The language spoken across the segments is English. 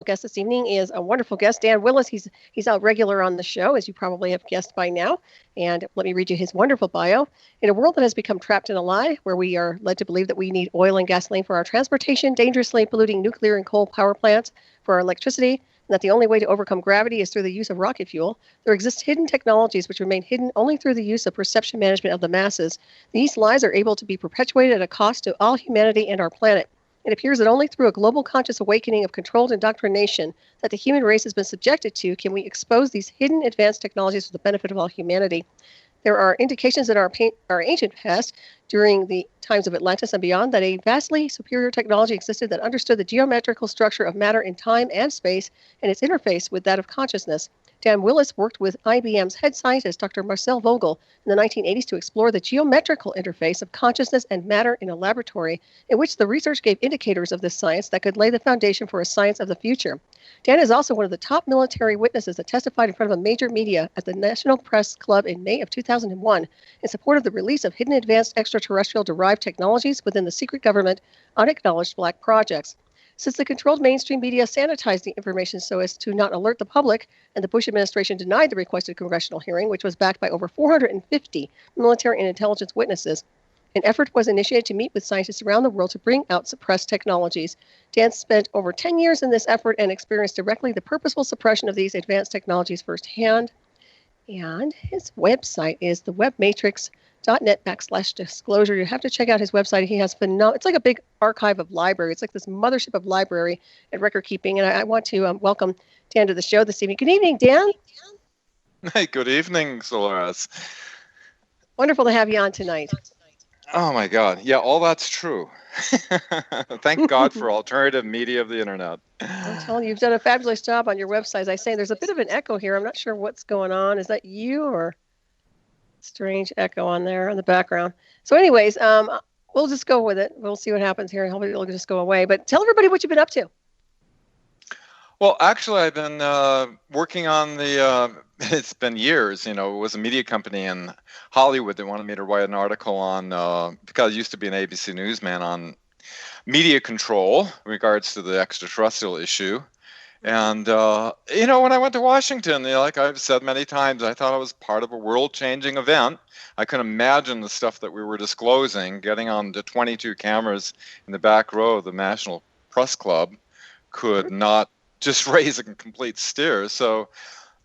guest this evening is a wonderful guest, Dan Willis. He's a regular on the show, as you probably have guessed by now. And let me read you his wonderful bio. In a world that has become trapped in a lie, where we are led to believe that we need oil and gasoline for our transportation, dangerously polluting nuclear and coal power plants for our electricity, and that the only way to overcome gravity is through the use of rocket fuel, there exist hidden technologies which remain hidden only through the use of perception management of the masses. These lies are able to be perpetuated at a cost to all humanity and our planet. It appears that only through a global conscious awakening of controlled indoctrination that the human race has been subjected to can we expose these hidden advanced technologies for the benefit of all humanity. There are indications that our ancient past, during the times of Atlantis and beyond, that a vastly superior technology existed that understood the geometrical structure of matter in time and space and its interface with that of consciousness. Dan Willis worked with IBM's head scientist, Dr. Marcel Vogel, in the 1980s to explore the geometrical interface of consciousness and matter in a laboratory, in which the research gave indicators of this science that could lay the foundation for a science of the future. Dan is also one of the top military witnesses that testified in front of a major media at the National Press Club in May of 2001 in support of the release of hidden advanced extraterrestrial-derived technologies within the secret government unacknowledged black projects. Since the controlled mainstream media sanitized the information so as to not alert the public, and the Bush administration denied the requested congressional hearing, which was backed by over 450 military and intelligence witnesses, an effort was initiated to meet with scientists around the world to bring out suppressed technologies. Dan spent over 10 years in this effort and experienced directly the purposeful suppression of these advanced technologies firsthand. And his website is thewebmatrix.net/disclosure. You have to check out his website. He has it's like a big archive of library. It's like this mothership of library and record keeping. And I want to welcome Dan to the show this evening. Good evening, Dan. Hey, good evening, Solaris. Wonderful to have you on tonight. Oh my God. Yeah, all that's true. Thank God for alternative media of the internet. I'm telling you, you've done a fabulous job on your website. As I say, there's a bit of an echo here. I'm not sure what's going on. Is that you or strange echo on there in the background? So anyways, we'll just go with it. We'll see what happens here. Hopefully it'll just go away. But tell everybody what you've been up to. Well, actually, I've been working on it's been years, it was a media company in Hollywood that wanted me to write an article on, because I used to be an ABC newsman, on media control in regards to the extraterrestrial issue. And, when I went to Washington, like I've said many times, I thought I was part of a world-changing event. I couldn't imagine the stuff that we were disclosing. Getting on the 22 cameras in the back row of the National Press Club could not just raise a complete steer. So,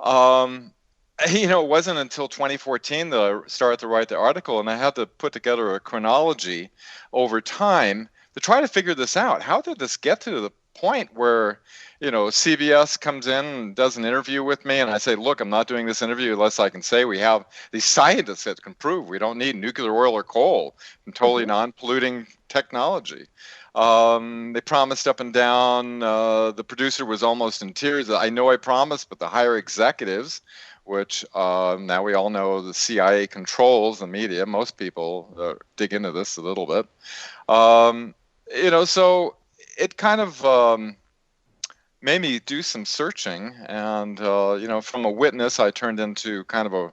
it wasn't until 2014 that I started to write the article, and I had to put together a chronology over time to try to figure this out. How did this get to the point where, CBS comes in and does an interview with me, and I say, look, I'm not doing this interview unless I can say we have these scientists that can prove we don't need nuclear oil or coal and totally non-polluting technology. They promised up and down. The producer was almost in tears. I know I promised, but the higher executives, which now we all know the CIA controls the media. Most people dig into this a little bit. So it kind of made me do some searching, and from a witness, I turned into kind of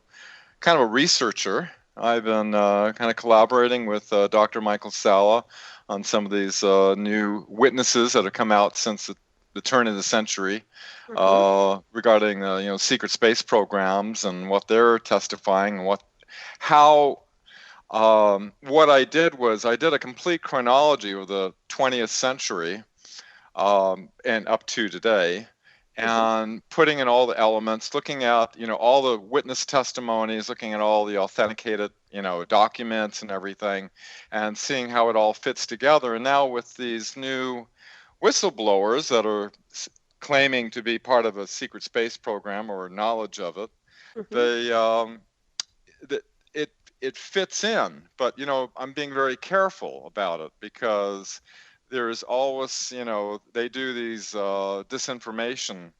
a researcher. I've been kind of collaborating with Dr. Michael Salla on some of these new witnesses that have come out since the turn of the century, regarding secret space programs and what they're testifying, and what I did was I did a complete chronology of the 20th century and up to today, and putting in all the elements, looking at all the witness testimonies, looking at all the authenticated documents and everything, and seeing how it all fits together. And now with these new whistleblowers that are claiming to be part of a secret space program or knowledge of it, it fits in. But I'm being very careful about it, because there's always, they do these disinformation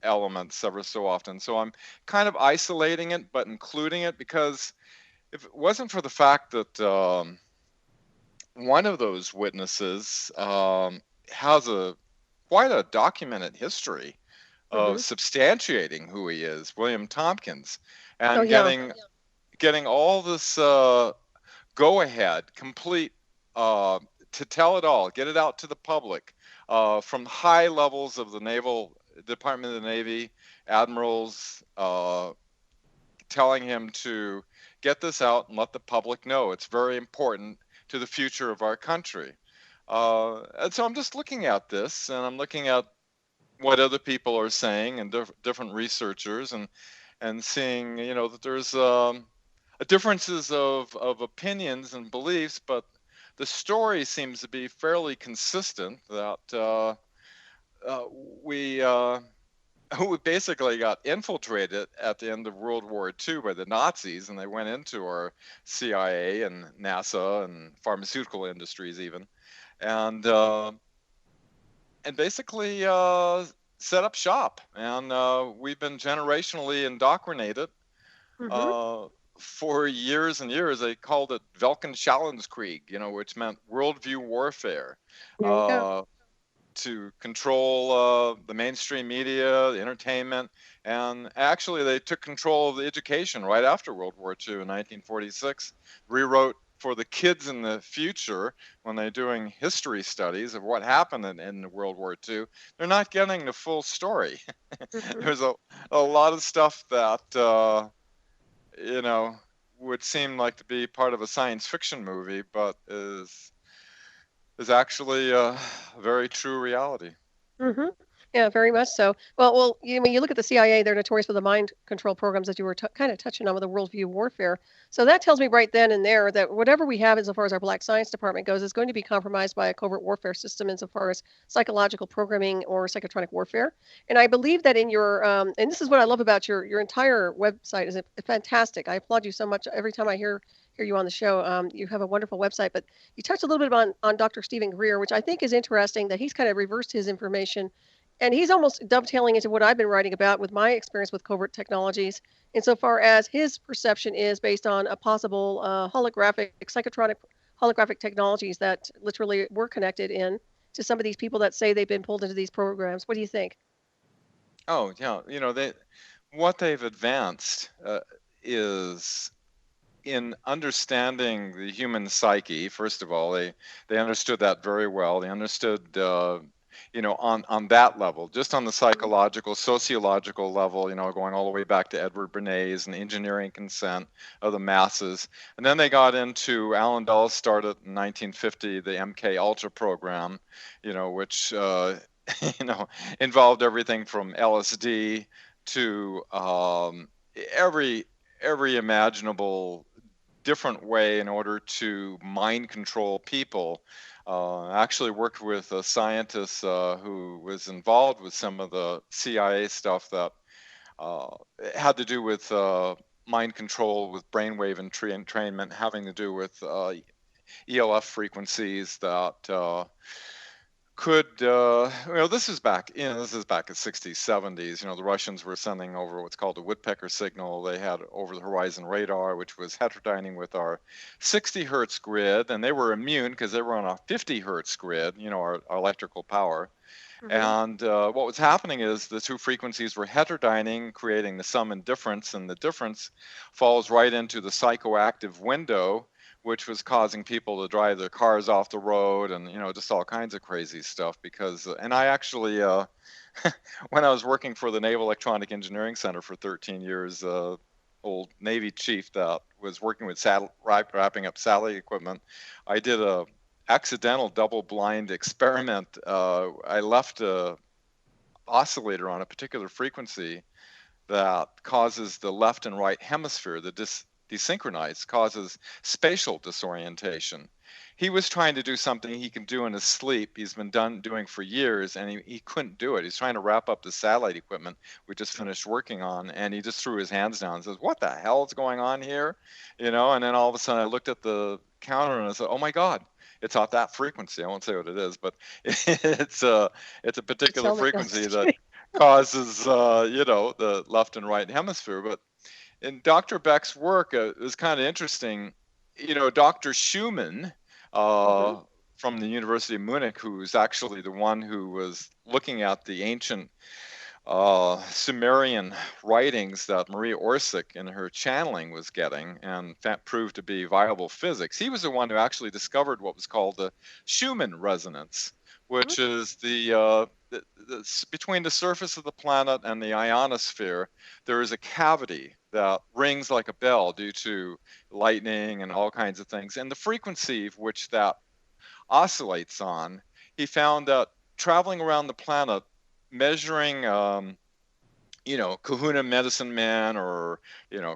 elements ever so often. So I'm kind of isolating it, but including it, because if it wasn't for the fact that one of those witnesses has quite a documented history of substantiating who he is, William Tompkins, and getting all this go-ahead, complete, to tell it all, get it out to the public, from high levels of the Naval Department of the Navy, admirals telling him to get this out and let the public know. It's very important to the future of our country. And so I'm just looking at this, and I'm looking at what other people are saying and different researchers, and seeing, that there's differences of opinions and beliefs, but the story seems to be fairly consistent that we we basically got infiltrated at the end of World War II by the Nazis, and they went into our CIA and NASA and pharmaceutical industries even, and basically set up shop. And we've been generationally indoctrinated for years and years. They called it Weltanschauungskrieg, which meant worldview warfare. There you go. To control the mainstream media, the entertainment, and actually they took control of the education right after World War II in 1946, rewrote for the kids in the future when they're doing history studies of what happened in World War II. They're not getting the full story. There's a lot of stuff that, would seem like to be part of a science fiction movie, but is actually a very true reality. Yeah, very much so. Well, you look at the CIA; they're notorious for the mind control programs that you were kind of touching on with the worldview warfare. So that tells me right then and there that whatever we have, insofar as our Black Science Department goes, is going to be compromised by a covert warfare system, insofar as psychological programming or psychotronic warfare. And I believe that in your and this is what I love about your entire website is fantastic. I applaud you so much every time I hear you on the show. You have a wonderful website, but you touched a little bit on Dr. Stephen Greer, which I think is interesting that he's kind of reversed his information. And he's almost dovetailing into what I've been writing about with my experience with covert technologies, insofar as his perception is based on a possible psychotronic holographic technologies that literally were connected in to some of these people that say they've been pulled into these programs. What do you think? Oh, yeah. What they've advanced is in understanding the human psyche. First of all, they understood that very well. They understood on that level, just on the psychological, sociological level, going all the way back to Edward Bernays and engineering consent of the masses. And then they got into, Alan Dulles started in 1950, the MK Ultra program, which, involved everything from LSD to every imaginable different way in order to mind control people. I actually worked with a scientist who was involved with some of the CIA stuff that had to do with mind control, with brainwave entrainment, having to do with ELF frequencies that could this is back in the 60s, 70s. The Russians were sending over what's called a woodpecker signal. They had over the horizon radar, which was heterodyning with our 60 hertz grid, and they were immune because they were on a 50 hertz grid, our electrical power. And what was happening is the two frequencies were heterodyning, creating the sum and difference, and the difference falls right into the psychoactive window, which was causing people to drive their cars off the road and, just all kinds of crazy stuff. And I actually, when I was working for the Naval Electronic Engineering Center for 13 years, old Navy chief that was working with wrapping up satellite equipment, I did a accidental double-blind experiment. I left a oscillator on a particular frequency that causes the left and right hemisphere, the desynchronized, causes spatial disorientation. He was trying to do something he can do in his sleep. He's been doing for years, and he couldn't do it. He's trying to wrap up the satellite equipment we just finished working on, and he just threw his hands down and says, "What the hell is going on here?" And then all of a sudden I looked at the counter and I said, "Oh my God, it's off that frequency." I won't say what it is, but it's a particular frequency that causes the left and right hemisphere. But in Dr. Beck's work, it was kind of interesting. Dr. Schumann from the University of Munich, who's actually the one who was looking at the ancient Sumerian writings that Maria Orsic in her channeling was getting, and that proved to be viable physics. He was the one who actually discovered what was called the Schumann resonance, which is between the surface of the planet and the ionosphere, there is a cavity that rings like a bell due to lightning and all kinds of things. And the frequency which that oscillates on, he found that traveling around the planet, measuring Kahuna medicine man, or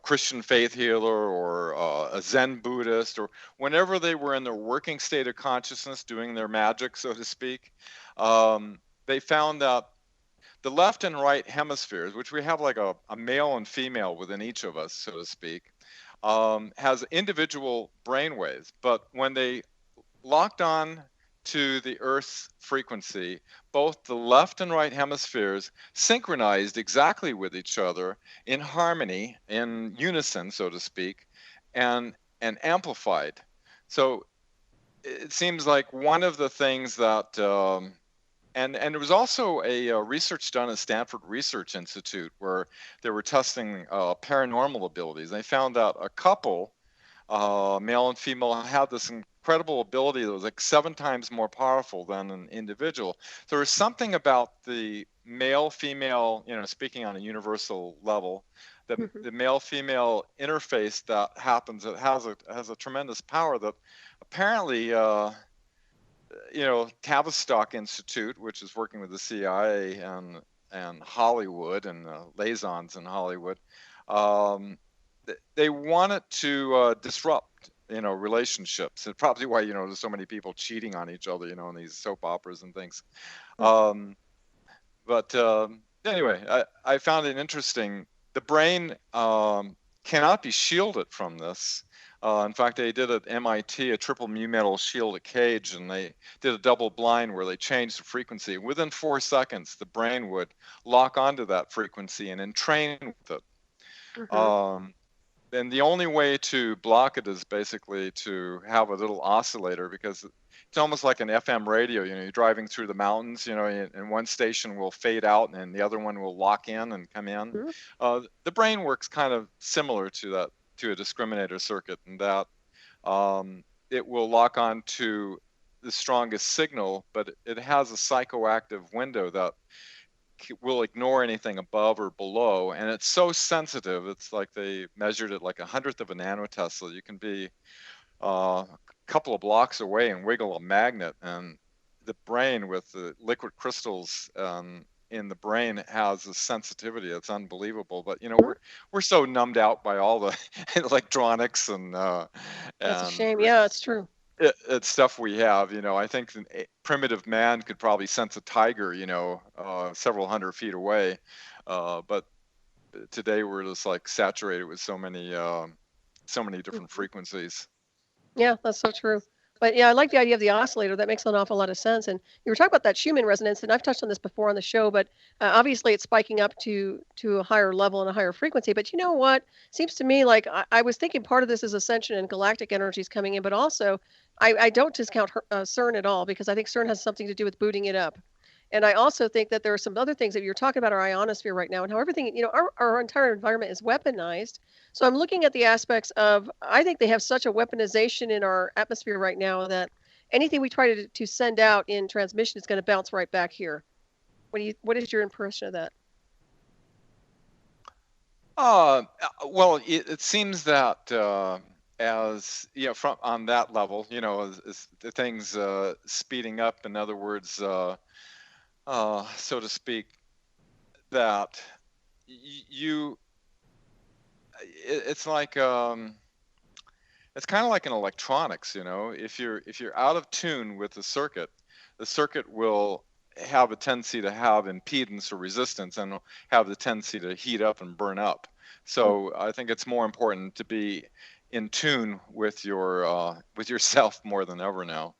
Christian faith healer, or a Zen Buddhist, or whenever they were in their working state of consciousness doing their magic, so to speak, they found that the left and right hemispheres, which we have like a male and female within each of us, so to speak, has individual brain waves. But when they locked on to the Earth's frequency, both the left and right hemispheres synchronized exactly with each other in harmony, in unison, so to speak, and amplified. So it seems like one of the things that, and there was also a research done at Stanford Research Institute where they were testing paranormal abilities. They found out a couple, male and female, had this incredible ability that was like 7 times more powerful than an individual. So there was something about the male-female, speaking on a universal level, the male-female interface that happens, that has a tremendous power that apparently, Tavistock Institute, which is working with the CIA and Hollywood and liaisons in Hollywood, they wanted to disrupt relationships. It's probably why there's so many people cheating on each other in these soap operas and things. But anyway, I found it interesting. The brain cannot be shielded from this. In fact, they did at MIT a triple mu metal shielded cage, and they did a double blind where they changed the frequency. Within 4 seconds, the brain would lock onto that frequency and entrain with it. And the only way to block it is basically to have a little oscillator, because it's almost like an FM radio. You're driving through the mountains, and one station will fade out and the other one will lock in and come in. The brain works kind of similar to that, to a discriminator circuit, in that it will lock on to the strongest signal, but it has a psychoactive window that will ignore anything above or below, and it's so sensitive. It's like they measured it like 100th of a nanotesla. You can be a couple of blocks away and wiggle a magnet, and the brain with the liquid crystals in the brain has a sensitivity that's unbelievable. But we're so numbed out by all the electronics and that's a shame. Yeah, it's true. It's stuff we have. I think primitive man could probably sense a tiger, several hundred feet away. But today we're just like saturated with so many different frequencies. Yeah, that's so true. But yeah, I like the idea of the oscillator. That makes an awful lot of sense. And you were talking about that Schumann resonance, and I've touched on this before on the show, but obviously it's spiking up to a higher level and a higher frequency. But you know what? Seems to me like I was thinking part of this is ascension and galactic energies coming in, but also I don't discount CERN at all, because I think CERN has something to do with booting it up. And I also think that there are some other things that you're talking about, our ionosphere right now, and how everything, our entire environment is weaponized. So I'm looking at the aspects of, I think they have such a weaponization in our atmosphere right now that anything we try to send out in transmission is going to bounce right back here. What is your impression of that? Well, it seems that as from on that level, as the things speeding up. In other words, so to speak, that it's like it's kind of like in electronics. If you're out of tune with the circuit will have a tendency to have impedance or resistance, and will have the tendency to heat up and burn up. So I think it's more important to be in tune with yourself more than ever now.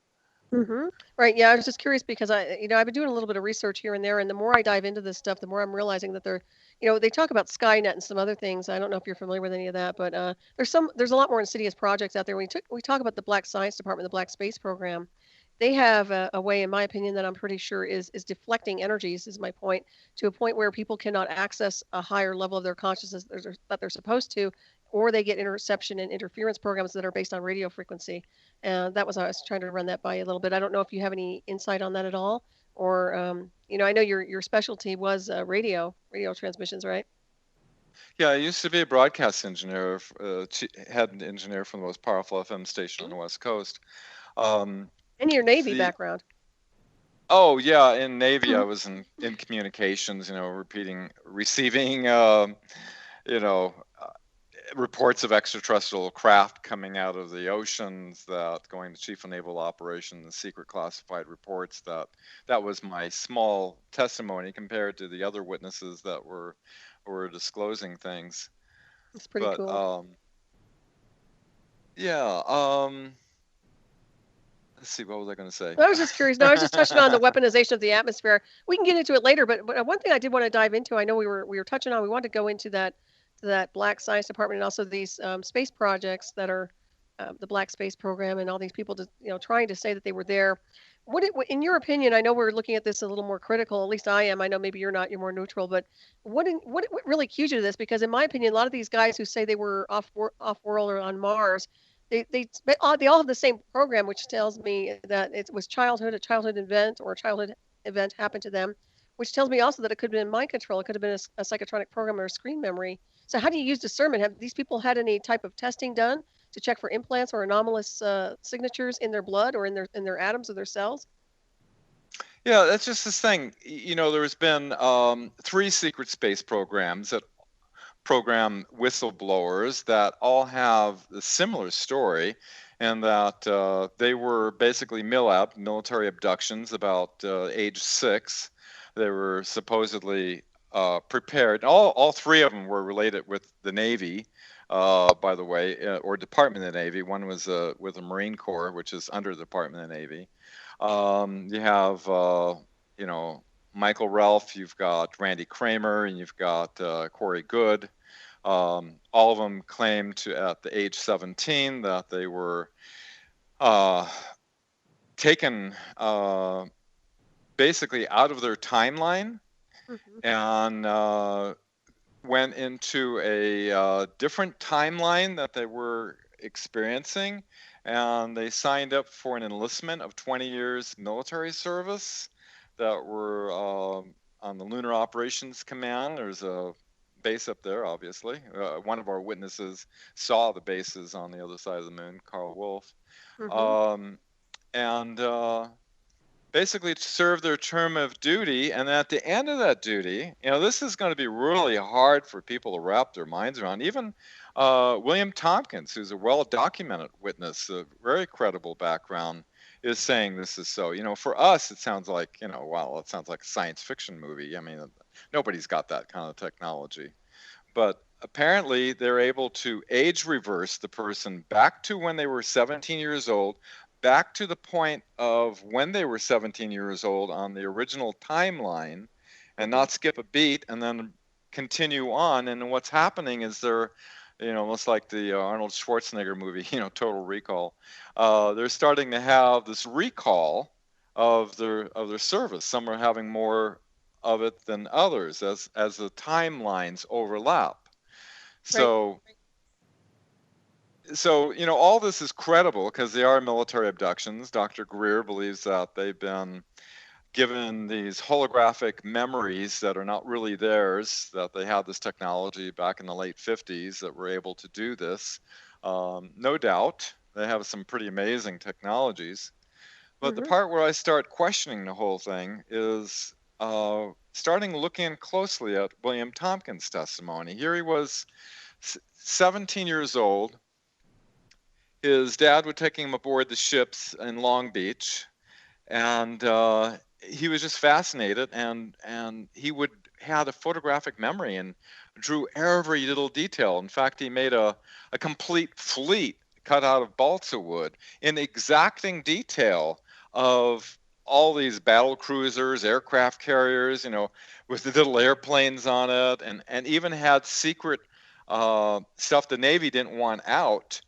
Right. Yeah, I was just curious because I've been doing a little bit of research here and there, and the more I dive into this stuff, the more I'm realizing that they talk about Skynet and some other things. I don't know if you're familiar with any of that, but there's a lot more insidious projects out there. We talk about the Black Science Department, the Black Space Program. They have a way, in my opinion, that I'm pretty sure is deflecting energies, is my point, to a point where people cannot access a higher level of their consciousness that they're supposed to, or they get interception and interference programs that are based on radio frequency. And that was, I was trying to run that by you a little bit. I don't know if you have any insight on that at all, or I know your specialty was radio transmissions, right? Yeah, I used to be a broadcast engineer, head engineer for the most powerful FM station on the West Coast. And your Navy background. Oh yeah, in Navy I was in communications, receiving, reports of extraterrestrial craft coming out of the oceans, that going to Chief of Naval Operations, secret classified reports. That was my small testimony compared to the other witnesses that were disclosing things. It's pretty cool. Let's see, what was I going to say? I was just curious. No, I was just touching on the weaponization of the atmosphere. We can get into it later, but one thing I did want to dive into, I know we were touching on, we wanted to go into that Black Science Department, and also these space projects that are the Black Space Program, and all these people trying to say that they were there. In your opinion, I know we're looking at this a little more critical, at least I am. I know maybe you're not, you're more neutral, but what really cues you to this? Because in my opinion, a lot of these guys who say they were off world or on Mars, they all have the same program, which tells me that it was a childhood event, or a childhood event happened to them, which tells me also that it could have been mind control. It could have been a psychotronic program or a screen memory. So how do you use discernment? Have these people had any type of testing done to check for implants or anomalous signatures in their blood or in their atoms of their cells? Yeah, that's just this thing. There's been 3 secret space programs that program whistleblowers that all have a similar story, and that they were basically military abductions about age 6. They were supposedly prepared. All 3 of them were related with the Navy, by the way, or Department of the Navy. One was with the Marine Corps, which is under the Department of the Navy. You have, Michael Ralph, you've got Randy Kramer, and you've got Corey Good. All of them claim at the age 17 that they were taken basically out of their timeline, and went into a different timeline that they were experiencing, and they signed up for an enlistment of 20 years military service that were on the Lunar Operations Command. There's a base up there, obviously. One of our witnesses saw the bases on the other side of the moon, Carl Wolf. And basically serve their term of duty, and at the end of that duty, this is going to be really hard for people to wrap their minds around. Even William Tompkins, who's a well-documented witness, a very credible background, is saying this is so. For us, it sounds like, wow, it sounds like a science fiction movie. I mean, nobody's got that kind of technology. But apparently, they're able to age reverse the person back to when they were 17 years old, back to the point of when they were 17 years old on the original timeline, and not skip a beat, and then continue on. And what's happening is they're, almost like the Arnold Schwarzenegger movie, Total Recall. They're starting to have this recall of their service. Some are having more of it than others as the timelines overlap. So all this is credible because they are military abductions. Dr. Greer believes that they've been given these holographic memories that are not really theirs, that they had this technology back in the late 50s that were able to do this. No doubt, they have some pretty amazing technologies. But the part where I start questioning the whole thing is starting looking closely at William Tompkins' testimony. Here he was 17 years old. His dad would take him aboard the ships in Long Beach, and he was just fascinated, and he had a photographic memory and drew every little detail. In fact, he made a complete fleet cut out of balsa wood in exacting detail of all these battle cruisers, aircraft carriers, with the little airplanes on it, and even had secret stuff the Navy didn't want out,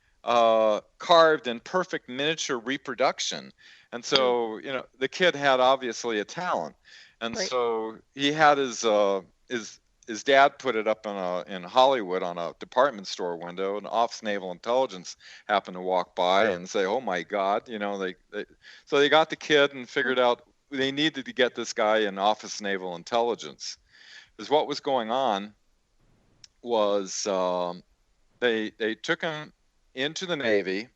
carved in perfect miniature reproduction. And so, the kid had obviously a talent. And so he had his his dad put it up in Hollywood on a department store window, and Office Naval Intelligence happened to walk by and say, "Oh my God!" So they got the kid and figured out they needed to get this guy in Office Naval Intelligence, because what was going on was they took him into the Navy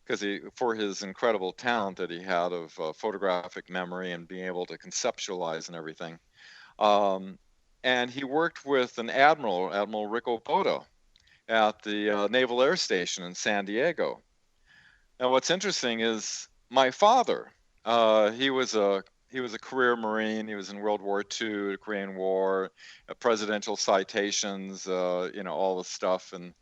because for his incredible talent that he had of photographic memory and being able to conceptualize and everything. And he worked with an admiral, Admiral Rico Botta, at the Naval Air Station in San Diego. Now, what's interesting is my father. He was a career Marine. He was in World War II, the Korean War, presidential citations, all the stuff. And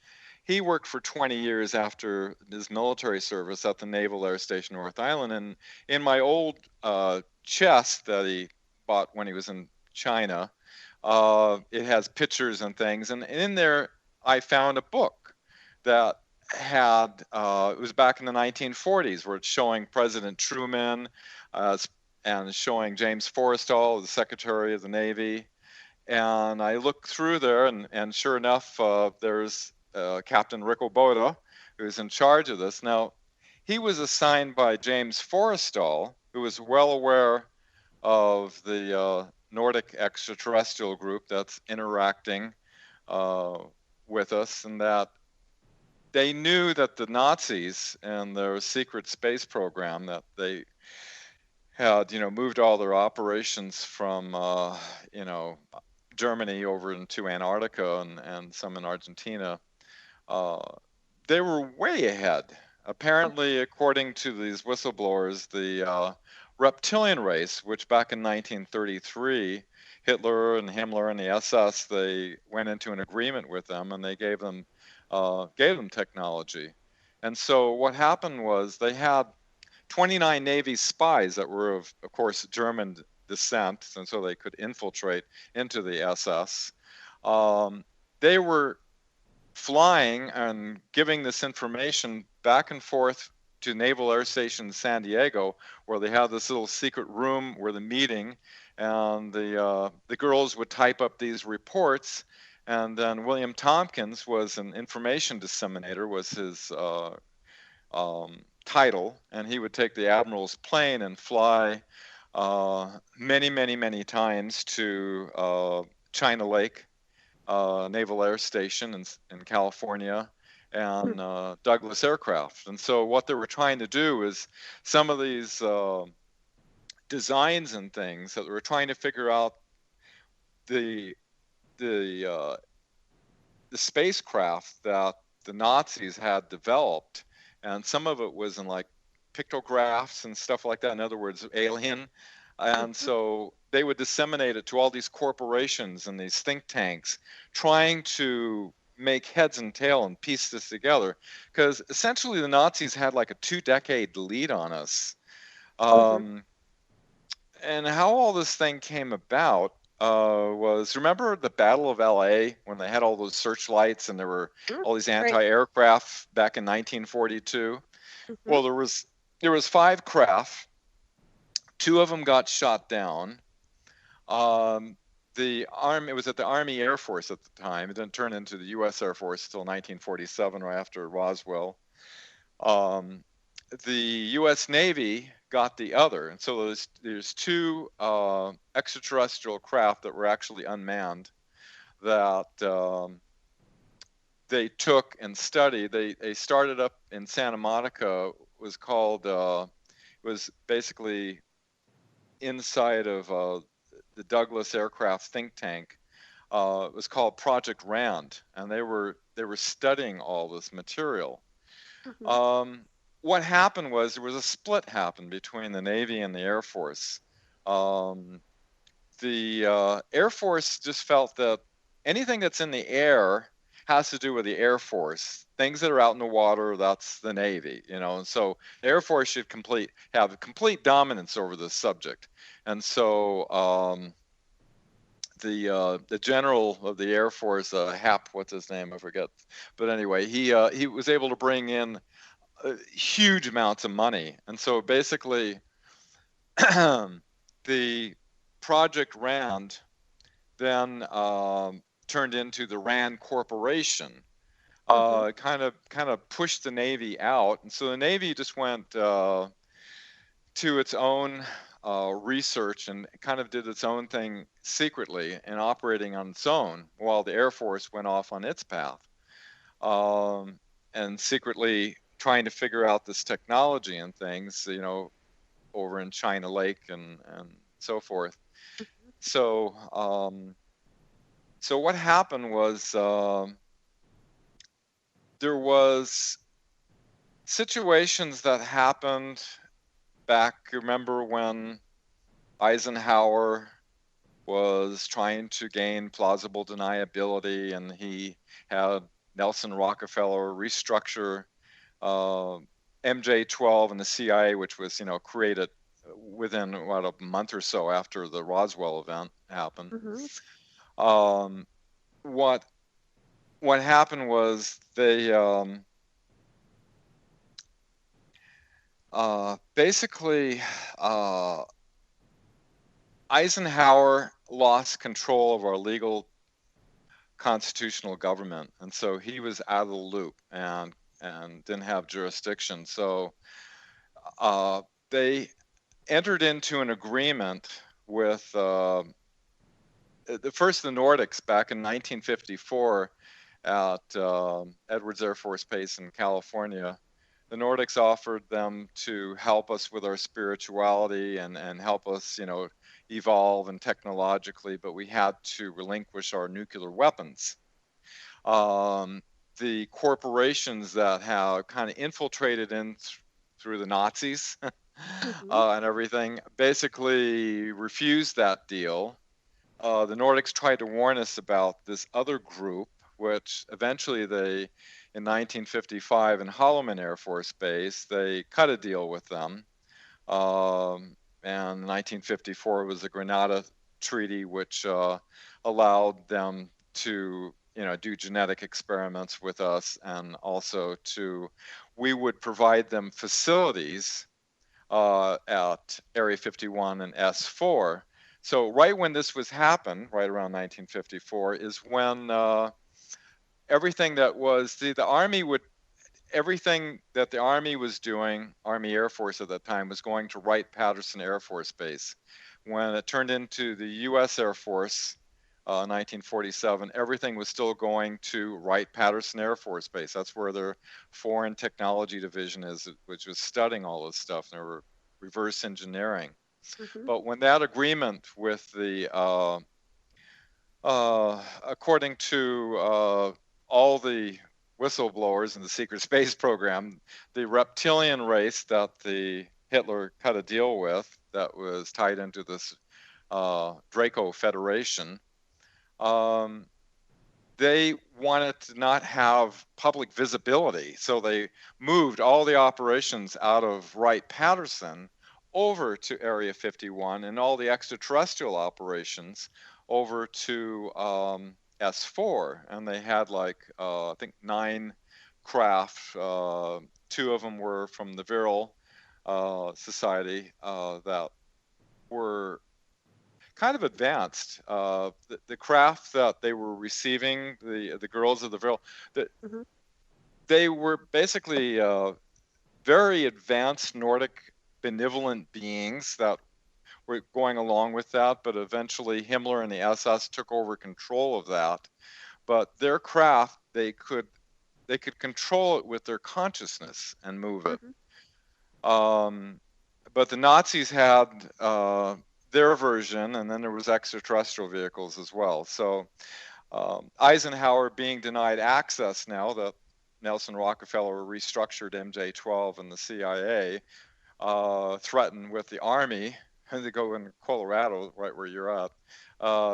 he worked for 20 years after his military service at the Naval Air Station North Island. And in my old chest that he bought when he was in China, it has pictures and things. And in there, I found a book that had, it was back in the 1940s, where it's showing President Truman and showing James Forrestal, the Secretary of the Navy. And I looked through there, and sure enough, there's Captain Rico Botta, who's in charge of this. Now, he was assigned by James Forrestal, who was well aware of the Nordic extraterrestrial group that's interacting with us, and that they knew that the Nazis and their secret space program, that they had, moved all their operations from, Germany over into Antarctica and some in Argentina. They were way ahead. Apparently, according to these whistleblowers, the reptilian race, which back in 1933, Hitler and Himmler and the SS, they went into an agreement with them, and they gave them technology. And so what happened was they had 29 Navy spies that were of course German descent, and so they could infiltrate into the SS. They were flying and giving this information back and forth to Naval Air Station San Diego, where they had this little secret room where the meeting, and the girls would type up these reports, and then William Tompkins was an information disseminator, was his title, and he would take the admiral's plane and fly many, many, many times to China Lake Naval Air Station in California, and Douglas aircraft. And so what they were trying to do is some of these designs and things that they were trying to figure out the spacecraft that the Nazis had developed, and some of it was in like pictographs and stuff like that. In other words, alien. And so they would disseminate it to all these corporations and these think tanks, trying to make heads and tail and piece this together, because essentially the Nazis had like a 2-decade lead on us. And how all this thing came about was, remember the Battle of LA, when they had all those searchlights and there were all these anti-aircraft back in 1942? Well, there was 5 craft. 2 of them got shot down. The Army, it was at the Army Air Force at the time. It didn't turn into the U.S. Air Force until 1947, right after Roswell. The U.S. Navy got the other, and so there's 2 extraterrestrial craft that were actually unmanned that they took and studied. They started up in Santa Monica. Was called was basically inside of the Douglas aircraft think tank. It was called Project Rand, and they were studying all this material. What happened was there was a split happened between the Navy and the Air Force. The Air Force just felt that anything that's in the air has to do with the Air Force. Things that are out in the water, that's the Navy, and so the Air Force should have complete dominance over this subject. And so the general of the Air Force, Hap, what's his name? I forget. But anyway, he was able to bring in huge amounts of money. And so basically the Project Rand then turned into the Rand Corporation. Mm-hmm. Kind of pushed the Navy out, and so the Navy just went to its own research and kind of did its own thing secretly and operating on its own, while the Air Force went off on its path, and secretly trying to figure out this technology and things, over in China Lake and so forth. So so what happened was there was situations that happened back. Remember when Eisenhower was trying to gain plausible deniability, and he had Nelson Rockefeller restructure MJ-12 and the CIA, which was created within a month or so after the Roswell event happened. Mm-hmm. What happened was they basically Eisenhower lost control of our legal constitutional government, and so he was out of the loop and didn't have jurisdiction. So they entered into an agreement with the Nordics back in 1954 at Edwards Air Force Base in California. The Nordics offered them to help us with our spirituality and help us, evolve and technologically, but we had to relinquish our nuclear weapons. The corporations that have kind of infiltrated in through the Nazis and everything basically refused that deal. The Nordics tried to warn us about this other group, which eventually in 1955 in Holloman Air Force Base, they cut a deal with them. And 1954 was the Grenada Treaty, which allowed them to, do genetic experiments with us, and also we would provide them facilities at Area 51 and S4. So right when this was happened, right around 1954, is when everything that was the Army everything that the Army was doing, Army Air Force at that time, was going to Wright-Patterson Air Force Base. When it turned into the U.S. Air Force, 1947, everything was still going to Wright-Patterson Air Force Base. That's where their Foreign Technology Division is, which was studying all this stuff. And they were reverse engineering. Mm-hmm. But when that agreement with according to all the whistleblowers in the secret space program, the reptilian race that the Hitler cut a deal with that was tied into this Draco Federation, they wanted to not have public visibility. So they moved all the operations out of Wright-Patterson over to Area 51 and all the extraterrestrial operations over to S4. And they had I think 9 craft. 2 of them were from the Virile Society that were kind of advanced. The craft that they were receiving, the girls of the Virile, they were basically very advanced Nordic benevolent beings that were going along with that, but eventually Himmler and the SS took over control of that. But their craft, they could control it with their consciousness and move it. But the Nazis had their version, and then there was extraterrestrial vehicles as well. So Eisenhower being denied access now that Nelson Rockefeller restructured MJ-12 and the CIA, threatened with the Army, and they go in Colorado, right where you're at,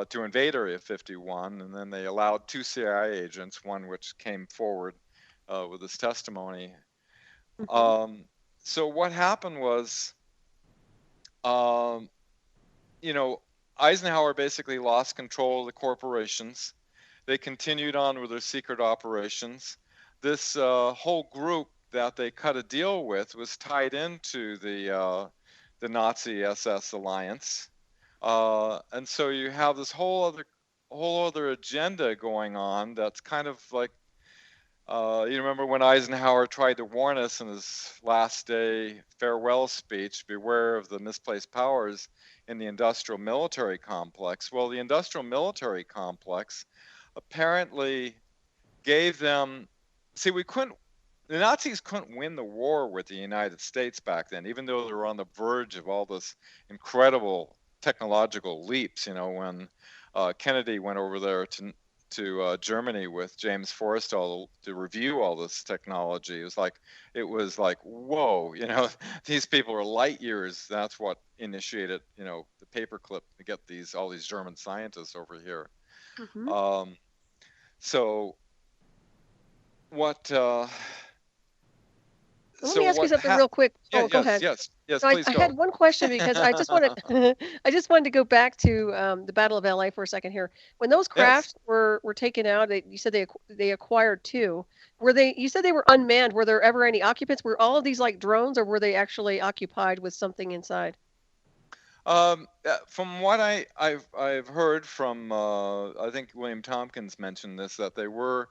to invade Area 51, and then they allowed 2 CIA agents, one which came forward with his testimony. So what happened was, Eisenhower basically lost control of the corporations. They continued on with their secret operations. This whole group that they cut a deal with was tied into the Nazi SS alliance. And so you have this whole other whole other agenda going on that's kind of like, you remember when Eisenhower tried to warn us in his last day farewell speech, beware of the misplaced powers in the industrial military complex. Well, the industrial military complex apparently gave them, see, the Nazis couldn't win the war with the United States back then, even though they were on the verge of all this incredible technological leaps, when Kennedy went over there to Germany with James Forrestal to review all this technology. It was like, whoa, these people are light years. That's what initiated, the paperclip to get all these German scientists over here. Mm-hmm. So what? Let me ask you something real quick. Yeah, go ahead. Yes, So please I go. had one question because I just wanted I just wanted to go back to the Battle of LA for a second here. When those crafts were taken out, you said they acquired two. You said they were unmanned. Were there ever any occupants? Were all of these like drones, or were they actually occupied with something inside? From what I've heard from, I think William Tompkins mentioned this, that they were,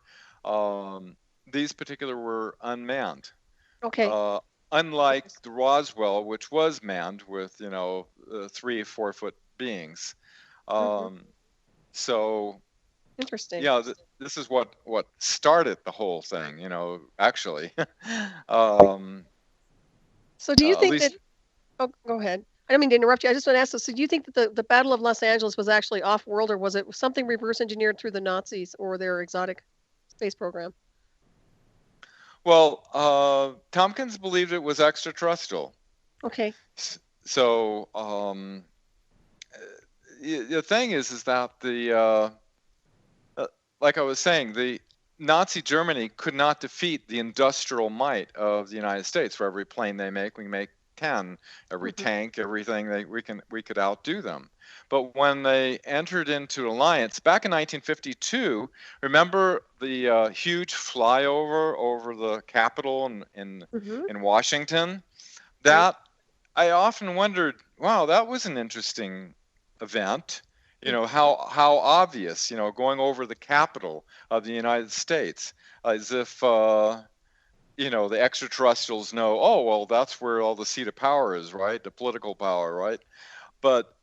these particular were unmanned. Okay. Unlike the Roswell, which was manned with 3 or 4 foot beings. So interesting. Yeah, this is what started the whole thing. Actually. So do you think that? Oh, go ahead. I don't mean to interrupt you. I just want to ask. So do you think that the Battle of Los Angeles was actually off-world, or was it something reverse engineered through the Nazis or their exotic space program? Well, Tompkins believed it was extraterrestrial. Okay. So the thing is that like I was saying, the Nazi Germany could not defeat the industrial might of the United States. For every plane they make, we make 10. Every tank, everything, we could outdo them. But when they entered into alliance back in 1952, remember the huge flyover over the Capitol in Washington? That I often wondered, wow, that was an interesting event. How obvious, going over the capital of the United States, as if the extraterrestrials know, oh, well, that's where all the seat of power is, right? The political power, right? But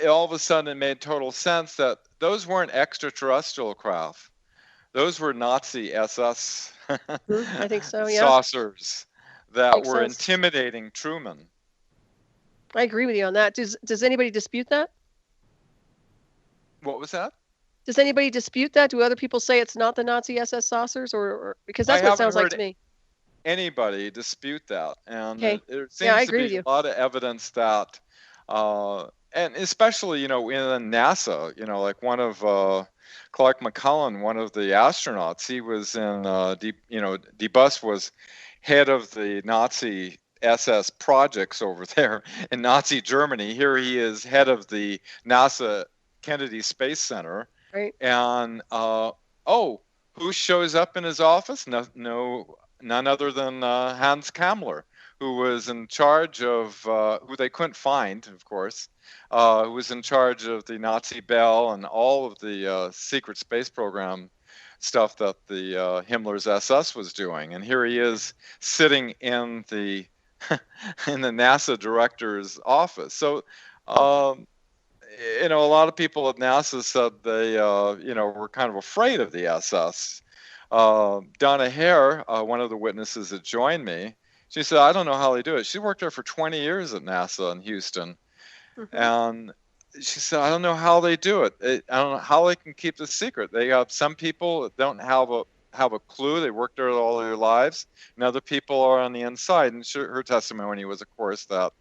all of a sudden it made total sense that those weren't extraterrestrial craft. Those were Nazi SS I think so, yeah. saucers that were intimidating Truman. I agree with you on that. Does anybody dispute that? What was that? Does anybody dispute that? Do other people say it's not the Nazi SS saucers, or because that's what it sounds like to me? Anybody dispute that, and there seems to be a lot of evidence that, and especially in NASA, like one of Clark McCullen, one of the astronauts, he was in DeBus was head of the Nazi SS projects over there in Nazi Germany. Here he is head of the NASA Kennedy Space Center. Right. And who shows up in his office? None other than Hans Kammler, who was in charge of who they couldn't find, of course, who was in charge of the Nazi Bell and all of the secret space program stuff that the Himmler's SS was doing. And here he is sitting in the in the NASA director's office. So. A lot of people at NASA said they, were kind of afraid of the SS. Donna Hare, one of the witnesses that joined me, she said, I don't know how they do it. She worked there for 20 years at NASA in Houston. And she said, I don't know how they do it. I don't know how they can keep this secret. They have some people that don't have a clue. They worked there all their lives. And other people are on the inside. And her testimony was, of course, that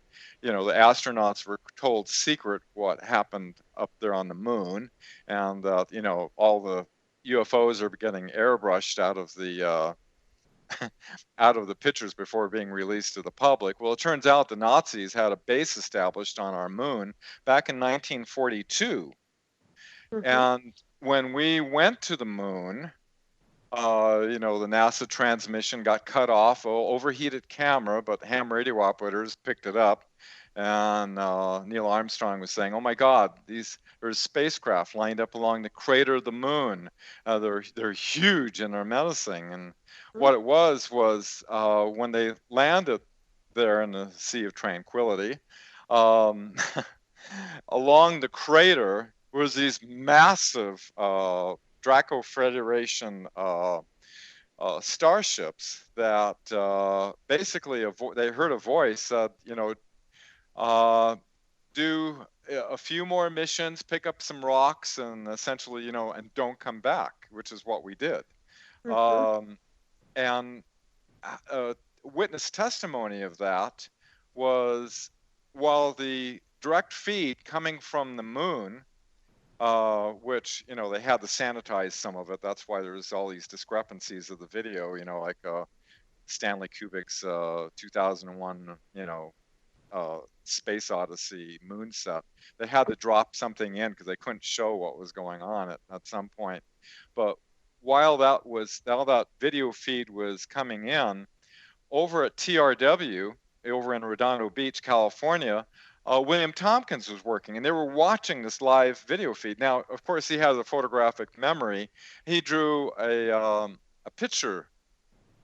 the astronauts were told secret what happened up there on the moon, and all the UFOs are getting airbrushed out of the pictures before being released to the public. Well, it turns out the Nazis had a base established on our moon back in 1942, and when we went to the moon, the NASA transmission got cut off, overheated camera, but ham radio operators picked it up. And Neil Armstrong was saying, "Oh my God, there's spacecraft lined up along the crater of the moon. They're huge and they're menacing." And what it was when they landed there in the Sea of Tranquility, along the crater was these massive Draco Federation starships that basically they heard a voice said, do a few more missions, pick up some rocks, and essentially, and don't come back, which is what we did. And witness testimony of that was while the direct feed coming from the moon, which, they had to sanitize some of it. That's why there's all these discrepancies of the video, like Stanley Kubrick's 2001, Space Odyssey moon set. They had to drop something in because they couldn't show what was going on at some point. But while that video feed was coming in, over at TRW, over in Redondo Beach, California, William Tompkins was working, and they were watching this live video feed. Now, of course, he has a photographic memory. He drew a picture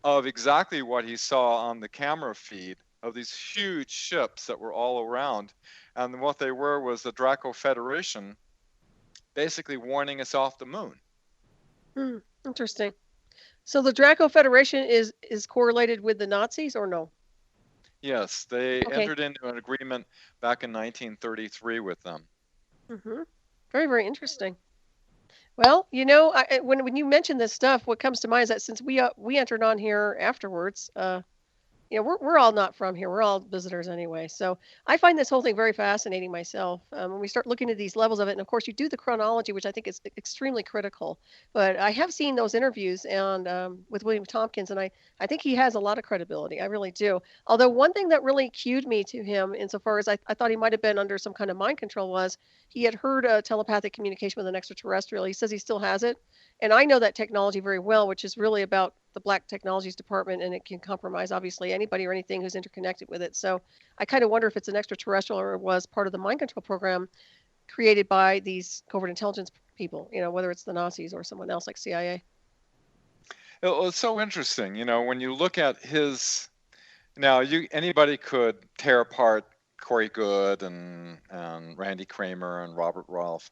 of exactly what he saw on the camera feed of these huge ships that were all around. And what they were was the Draco Federation basically warning us off the moon. Interesting. So the Draco Federation is correlated with the Nazis or no? Yes, they entered into an agreement back in 1933 with them. Very, very interesting. Well, when you mention this stuff, what comes to mind is that since we entered on here afterwards, we're all not from here. We're all visitors anyway. So I find this whole thing very fascinating myself. When we start looking at these levels of it, and of course you do the chronology, which I think is extremely critical. But I have seen those interviews and with William Tompkins, and I think he has a lot of credibility. I really do. Although one thing that really cued me to him, insofar as I thought he might have been under some kind of mind control, was he had heard a telepathic communication with an extraterrestrial. He says he still has it. And I know that technology very well, which is really about the Black Technologies Department, and it can compromise, obviously, anybody or anything who's interconnected with it. So I kind of wonder if it's an extraterrestrial or was part of the mind control program created by these covert intelligence people, whether it's the Nazis or someone else like CIA. It's so interesting, when you look at his... Now, anybody could tear apart Corey Good and Randy Kramer and Robert Rolfe.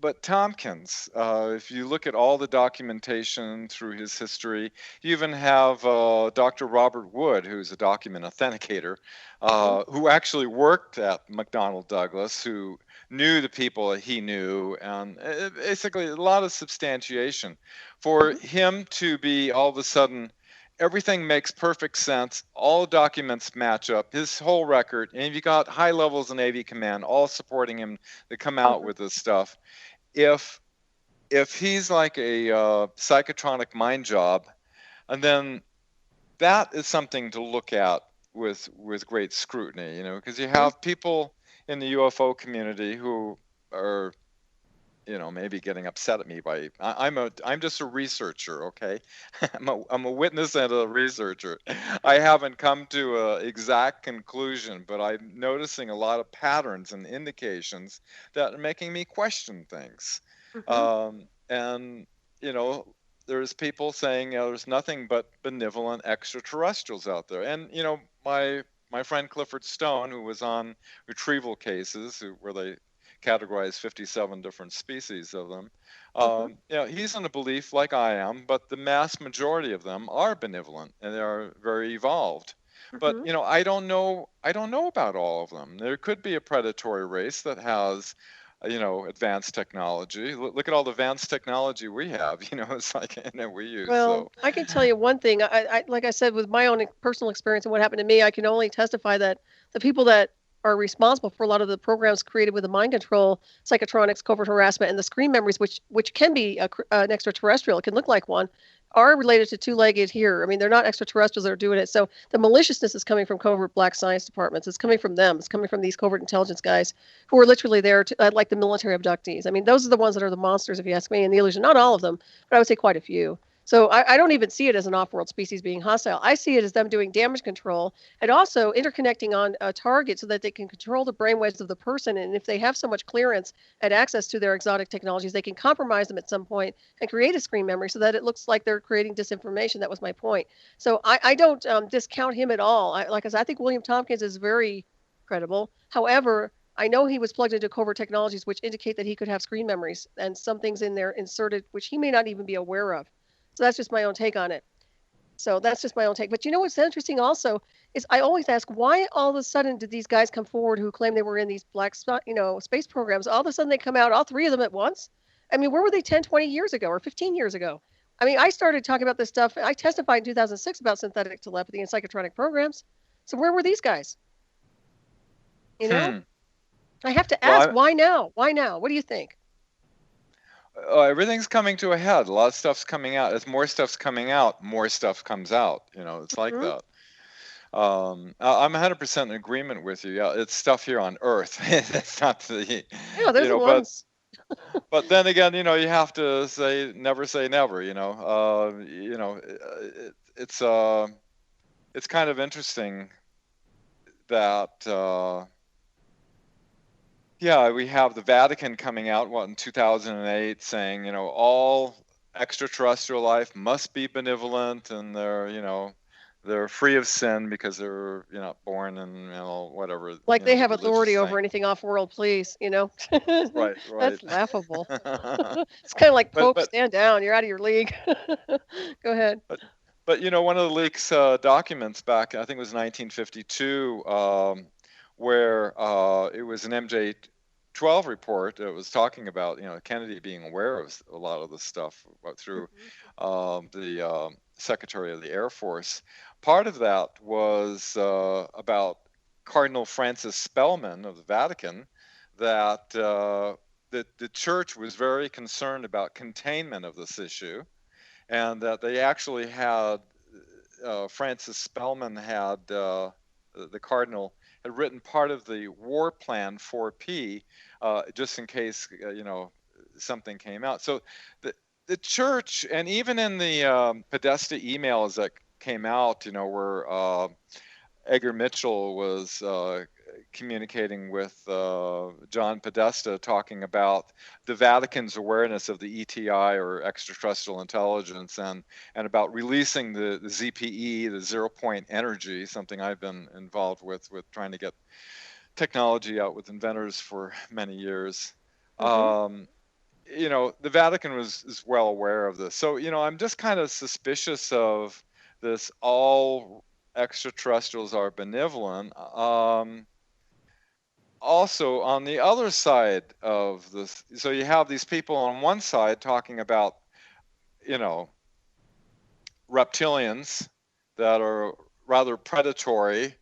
But Tompkins, if you look at all the documentation through his history, you even have Dr. Robert Wood, who's a document authenticator, who actually worked at McDonnell Douglas, who knew the people that he knew, and basically a lot of substantiation. For him to be all of a sudden, everything makes perfect sense. All documents match up. His whole record, and you got high levels of Navy command all supporting him to come out with this stuff. If he's like a psychotronic mind job, and then that is something to look at with great scrutiny, because you have people in the UFO community who are, maybe getting upset at me by I'm just a researcher, okay? I'm a witness and a researcher. I haven't come to an exact conclusion, but I'm noticing a lot of patterns and indications that are making me question things. And there's people saying there's nothing but benevolent extraterrestrials out there. And my friend Clifford Stone, who was on retrieval cases where they categorize 57 different species of them. He's in a belief like I am, but the mass majority of them are benevolent and they are very evolved. But I don't know about all of them. There could be a predatory race that has advanced technology. Look at all the advanced technology we have. It's like we use. Well, I can tell you one thing. I like I said, with my own personal experience and what happened to me, I can only testify that the people that are responsible for a lot of the programs created with the mind control, psychotronics, covert harassment, and the screen memories, which can be an extraterrestrial, it can look like one, are related to two-legged here. I mean, they're not extraterrestrials that are doing it. So the maliciousness is coming from covert black science departments. It's coming from them. It's coming from these covert intelligence guys who are literally there to, like the military abductees. I mean, those are the ones that are the monsters, if you ask me, in the illusion. Not all of them, but I would say quite a few. So I don't even see it as an off-world species being hostile. I see it as them doing damage control and also interconnecting on a target so that they can control the brainwaves of the person. And if they have so much clearance and access to their exotic technologies, they can compromise them at some point and create a screen memory so that it looks like they're creating disinformation. That was my point. So I don't discount him at all. Like I said, I think William Tompkins is very credible. However, I know he was plugged into covert technologies, which indicate that he could have screen memories and some things in there inserted, which he may not even be aware of. So that's just my own take on it. So that's just my own take. But you know what's interesting also is I always ask, why all of a sudden did these guys come forward who claim they were in these black spot, space programs? All of a sudden they come out, all three of them at once. I mean, where were they 10, 20 years ago or 15 years ago? I mean, I started talking about this stuff. I testified in 2006 about synthetic telepathy and psychotronic programs. So where were these guys? You know, I have to ask, why now? Why now? What do you think? Everything's coming to a head. A lot of stuff's coming out. As more stuff's coming out, more stuff comes out. It's like that. I'm 100% in agreement with you. Yeah, it's stuff here on Earth. It's not the, there's ones. But then again, you have to say never. It's kind of interesting that. Yeah, we have the Vatican coming out, in 2008, saying, all extraterrestrial life must be benevolent, and they're free of sin because they're, born in, whatever. Like they have authority over anything off-world, please, Right. That's laughable. It's kind of like Pope, stand down, you're out of your league. Go ahead. But one of the leaks documents back, I think it was 1952, where it was an MJ-12 report that was talking about, Kennedy being aware of a lot of the stuff through the Secretary of the Air Force. Part of that was about Cardinal Francis Spellman of the Vatican, that the church was very concerned about containment of this issue, and that they actually had, Francis Spellman had, the Cardinal, had written part of the war plan 4P, just in case something came out. So the church, and even in the Podesta emails that came out, where Edgar Mitchell was communicating with John Podesta, talking about the Vatican's awareness of the ETI, or extraterrestrial intelligence, and about releasing the ZPE, the 0-point energy, something I've been involved with trying to get technology out with inventors for many years. The Vatican is well aware of this. So, I'm just kind of suspicious of this, all extraterrestrials are benevolent. Also, on the other side of this, so you have these people on one side talking about, reptilians that are rather predatory,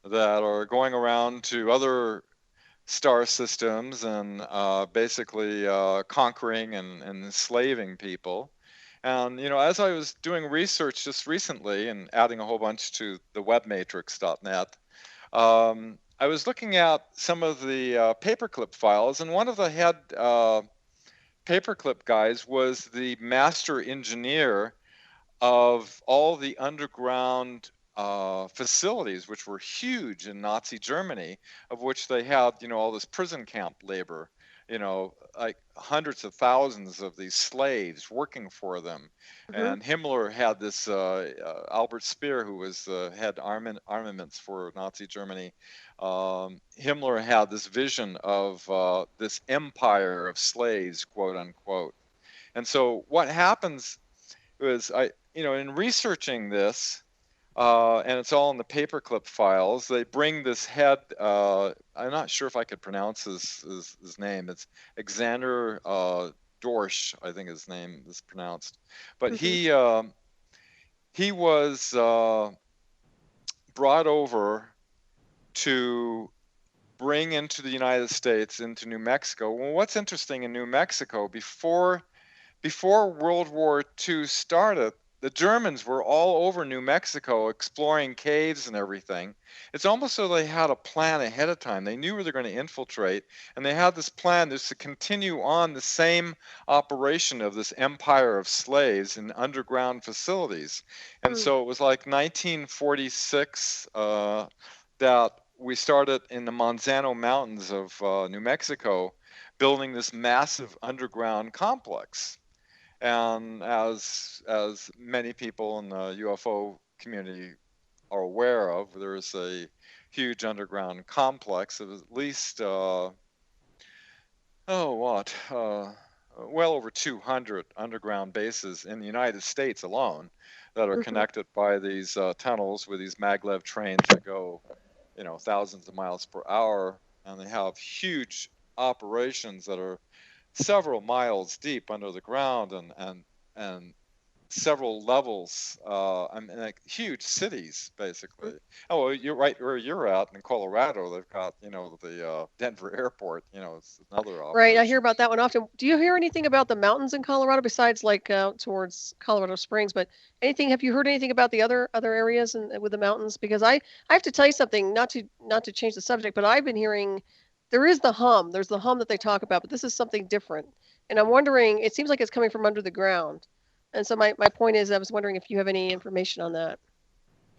that are going around to other star systems and basically conquering and enslaving people. And, as I was doing research just recently and adding a whole bunch to the webmatrix.net, I was looking at some of the paperclip files, and one of the head paperclip guys was the master engineer of all the underground facilities, which were huge in Nazi Germany, of which they had, all this prison camp labor, like hundreds of thousands of these slaves working for them. And Himmler had this, Albert Speer, who was the head armaments for Nazi Germany. Himmler had this vision of this empire of slaves, quote unquote. And so what happens is, in researching this, and it's all in the paperclip files, they bring this head, I'm not sure if I could pronounce his name. It's Alexander Dorsch, I think his name is pronounced. But he was brought over to bring into the United States, into New Mexico. Well, what's interesting in New Mexico, before World War II started, the Germans were all over New Mexico exploring caves and everything. It's almost so they had a plan ahead of time. They knew where they're going to infiltrate, and they had this plan just to continue on the same operation of this empire of slaves in underground facilities. And so it was like 1946 that we started in the Manzano Mountains of New Mexico building this massive underground complex. And as many people in the UFO community are aware of, there's a huge underground complex of at least well over 200 underground bases in the United States alone that are connected by these tunnels with these maglev trains that go, thousands of miles per hour, and they have huge operations that are several miles deep under the ground and several levels, and like huge cities, basically. Oh, well, you're right where you're at in Colorado. They've got, the Denver airport, it's another operation. Right, I hear about that one often. Do you hear anything about the mountains in Colorado besides like out towards Colorado Springs? But have you heard anything about the other areas with the mountains? Because I have to tell you something, not to change the subject, but I've been hearing there's the hum that they talk about, but this is something different. And I'm wondering, it seems like it's coming from under the ground. And so my point is, I was wondering if you have any information on that.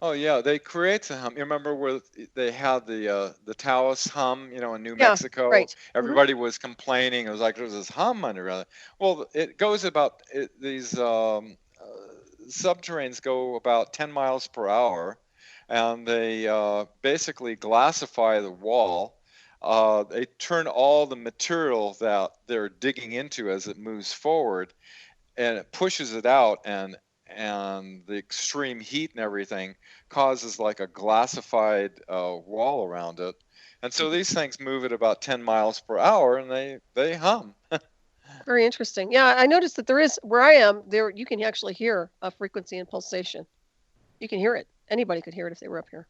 Oh yeah, they create a hum. You remember where they had the Taos hum, in New Mexico? Right. Everybody was complaining. It was like there's this hum under. Well, it goes about these subterranes go about 10 miles per hour, and they basically glassify the wall. They turn all the material that they're digging into as it moves forward, and it pushes it out, and the extreme heat and everything causes like a glassified wall around it. And so these things move at about 10 miles per hour, and they hum. Very interesting. Yeah, I noticed that there is, where I am, there you can actually hear a frequency and pulsation. You can hear it. Anybody could hear it if they were up here.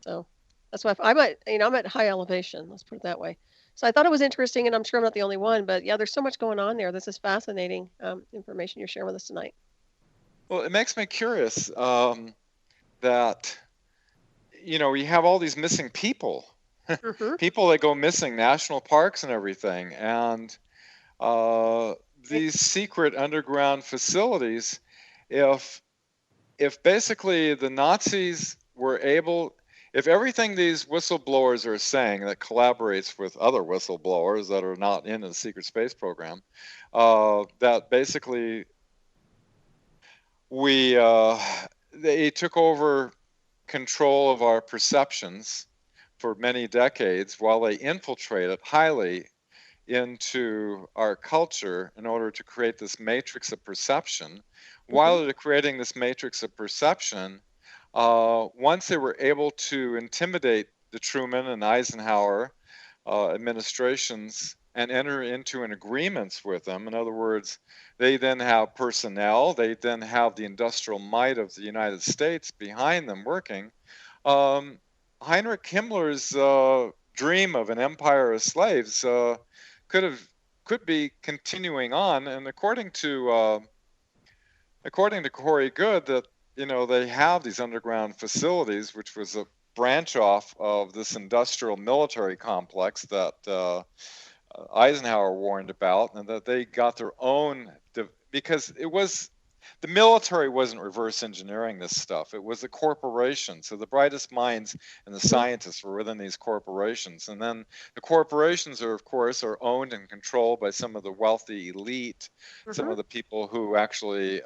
So that's why I'm at high elevation. Let's put it that way. So I thought it was interesting, and I'm sure I'm not the only one. But yeah, there's so much going on there. This is fascinating information you're sharing with us tonight. Well, it makes me curious that we have all these missing people, people that go missing, national parks and everything, and these secret underground facilities. If basically the Nazis were able, if everything these whistleblowers are saying that collaborates with other whistleblowers that are not in the secret space program, that basically they took over control of our perceptions for many decades while they infiltrated highly into our culture in order to create this matrix of perception. While they're creating this matrix of perception, once they were able to intimidate the Truman and Eisenhower administrations and enter into an agreements with them, in other words, they then have personnel, they then have the industrial might of the United States behind them working. Heinrich Himmler's dream of an empire of slaves could be continuing on, and according to Corey Good, that they have these underground facilities, which was a branch off of this industrial military complex that Eisenhower warned about, and that they got their own, because the military wasn't reverse engineering this stuff. It was a corporation. So the brightest minds and the scientists were within these corporations. And then the corporations are, of course, owned and controlled by some of the wealthy elite, some of the people who actually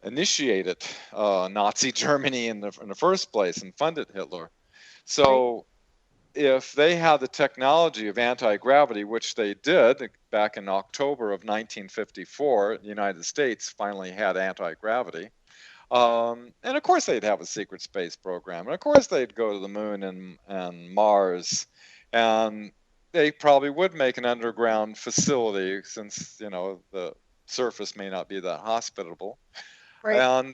initiated Nazi Germany in the first place and funded Hitler. So if they had the technology of anti-gravity, which they did back in October of 1954, the United States finally had anti-gravity. And of course they'd have a secret space program. And of course they'd go to the moon and Mars. And they probably would make an underground facility, since, the surface may not be that hospitable. Right.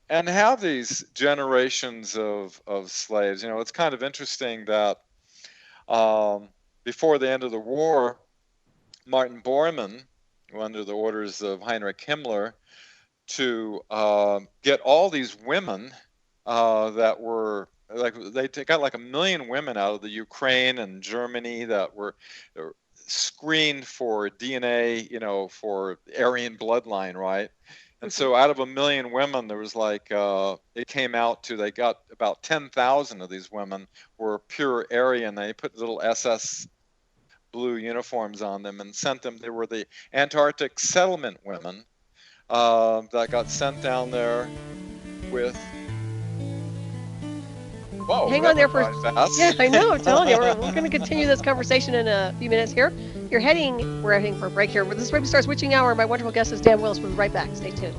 And have these generations of slaves. It's kind of interesting that before the end of the war, Martin Bormann, under the orders of Heinrich Himmler, to get all these women that were like, they got like 1 million women out of the Ukraine and Germany that were screened for DNA, for Aryan bloodline, right? And so out of 1 million women, there was like, it came out to, they got about 10,000 of these women were pure Aryan. They put little SS blue uniforms on them and sent them. They were the Antarctic settlement women that got sent down there with. Whoa, hang on there for fast. Yeah, I know. I'm telling you, we're going to continue this conversation in a few minutes here. We're heading for a break here. This is Ravenstar's Witching Hour. My wonderful guest is Dan Willis. We'll be right back. Stay tuned.